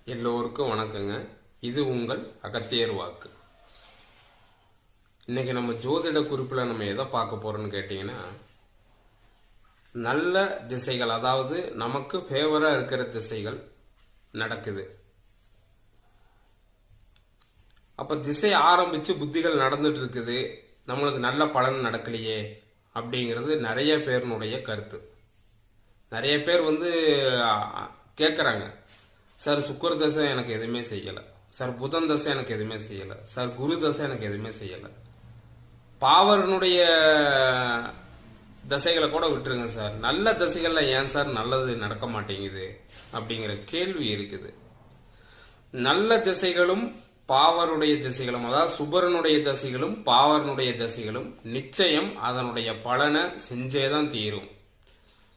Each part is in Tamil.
எல்லோருக்கும் வணக்கங்க. இது உங்கள் அகத்தியர் வாக்கு. இன்னைக்கு நம்ம ஜோதிட குறிப்பில் நம்ம எதை பார்க்க போறோம்னு கேட்டீங்கன்னா, நல்ல திசைகள், அதாவது நமக்கு ஃபேவரா இருக்கிற திசைகள் நடக்குது. அப்ப திசை ஆரம்பிச்சு புத்திகள் நடந்துட்டு இருக்குது, நம்மளுக்கு நல்ல பலன் நடக்கலையே அப்படிங்கிறது நிறைய பேருனுடைய கருத்து. நிறைய பேர் கேட்குறாங்க, சார் சுக்கர தசை எனக்கு எதுவுமே செய்யலை, சார் புதன் தசை எனக்கு எதுவுமே செய்யலை, சார் குரு தசை எனக்கு எதுவுமே செய்யலை, பாவரனுடைய தசைகளை கூட விட்டுருங்க சார், நல்ல தசைகள்ல ஏன் சார் நல்லது நடக்க மாட்டேங்குது அப்படிங்கிற கேள்வி இருக்குது. நல்ல திசைகளும் பாவருடைய திசைகளும், அதாவது சுபரனுடைய தசைகளும் பாவரனுடைய தசைகளும் நிச்சயம் அதனுடைய பலனை செஞ்சேதான் தீரும்.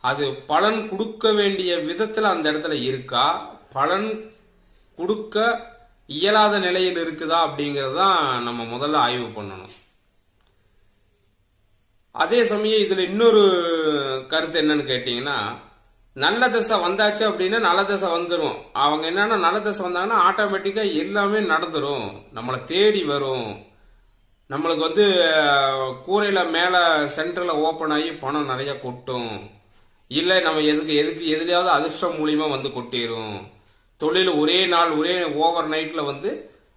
அது பலன் கொடுக்க வேண்டிய விதத்துல அந்த இடத்துல இருக்கா, பலன் கொடுக்க இயலாத நிலையில் இருக்குதா அப்படிங்கறதான் நம்ம முதல்ல ஆய்வு பண்ணணும். அதே சமயம் இதுல இன்னொரு கருத்து என்னன்னு கேட்டீங்கன்னா, நல்ல தசை வந்தாச்சு அப்படின்னா நல்ல தசை வந்துடும். அவங்க என்னன்னா, நல்ல தசை வந்தாங்கன்னா ஆட்டோமேட்டிக்கா எல்லாமே நடந்துரும், நம்மளை தேடி வரும். நம்மளுக்கு கூரையில மேல சென்டர்ல ஓபன் ஆகி பணம் நிறைய கொட்டும், இல்ல நம்ம எதுலயாவது அதிர்ஷ்டம் மூலியமா கொட்டிரும், தொழில் ஒரே நாள் ஒரே ஓவர் நைட்ல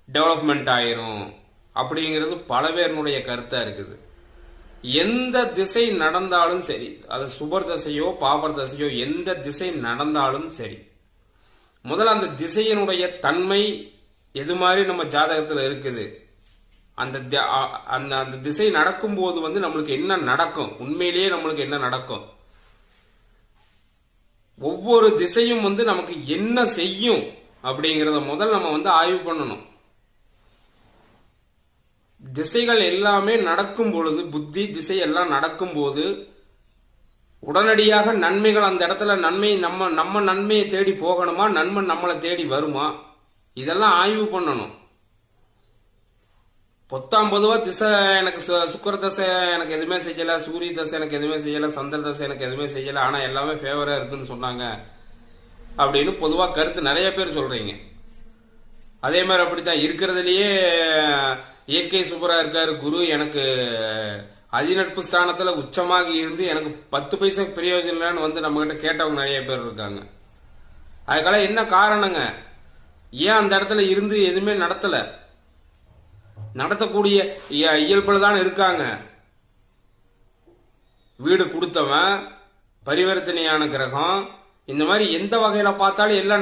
டெவலப்மெண்ட் ஆயிரும் அப்படிங்கிறது பல பேருடைய கருத்தா இருக்குது. எந்த திசை நடந்தாலும் சரி, அது சுபர் தசையோ பாபர் தசையோ எந்த திசை நடந்தாலும் சரி, முதல்ல அந்த திசையினுடைய தன்மை எது மாதிரி நம்ம ஜாதகத்துல இருக்குது, அந்த திசை நடக்கும் போது நம்மளுக்கு என்ன நடக்கும், உண்மையிலேயே நம்மளுக்கு என்ன நடக்கும், ஒவ்வொரு திசையும் நமக்கு என்ன செய்யும் அப்படிங்கறத முதல்ல நம்ம ஆய்வு பண்ணணும். திசைகள் எல்லாமே நடக்கும் பொழுது, புத்தி திசை எல்லாம் நடக்கும் போது உடனடியாக நன்மைகள் அந்த இடத்துல நம்ம நன்மையை தேடி போகணுமா, நன்மை நம்மளை தேடி வருமா, இதெல்லாம் ஆய்வு பண்ணணும். பொதுவா திசை எனக்கு சுக்கர தசை எனக்கு எதுவுமே செய்யல, சூரிய தசை எனக்கு எதுவுமே செய்யல, சந்திர தசை எனக்கு எதுவுமே செய்யல, ஆனா எல்லாமே ஃபேவரா இருக்குன்னு சொன்னாங்க அப்படின்னு பொதுவா கருத்து நிறைய பேர் சொல்றீங்க. அதே மாதிரி அப்படித்தான் இருக்கிறதுலயே இயற்கை சூப்பரா இருக்காரு குரு, எனக்கு அதிநட்பு ஸ்தானத்துல உச்சமாக இருந்து எனக்கு 10 பைசா பிரயோஜனம் நம்ம கிட்ட கேட்டவங்க நிறைய பேர் இருக்காங்க. அதுக்கெல்லாம் என்ன காரணங்க, ஏன் அந்த இடத்துல இருந்து எதுவுமே நடத்தக்கூடிய இயல்புல தான் இருக்காங்க. வீடு கொடுத்தவன், பரிவர்த்தனையான கிரகம், இந்த மாதிரி எந்த வகையில பார்த்தாலும் எல்லாம்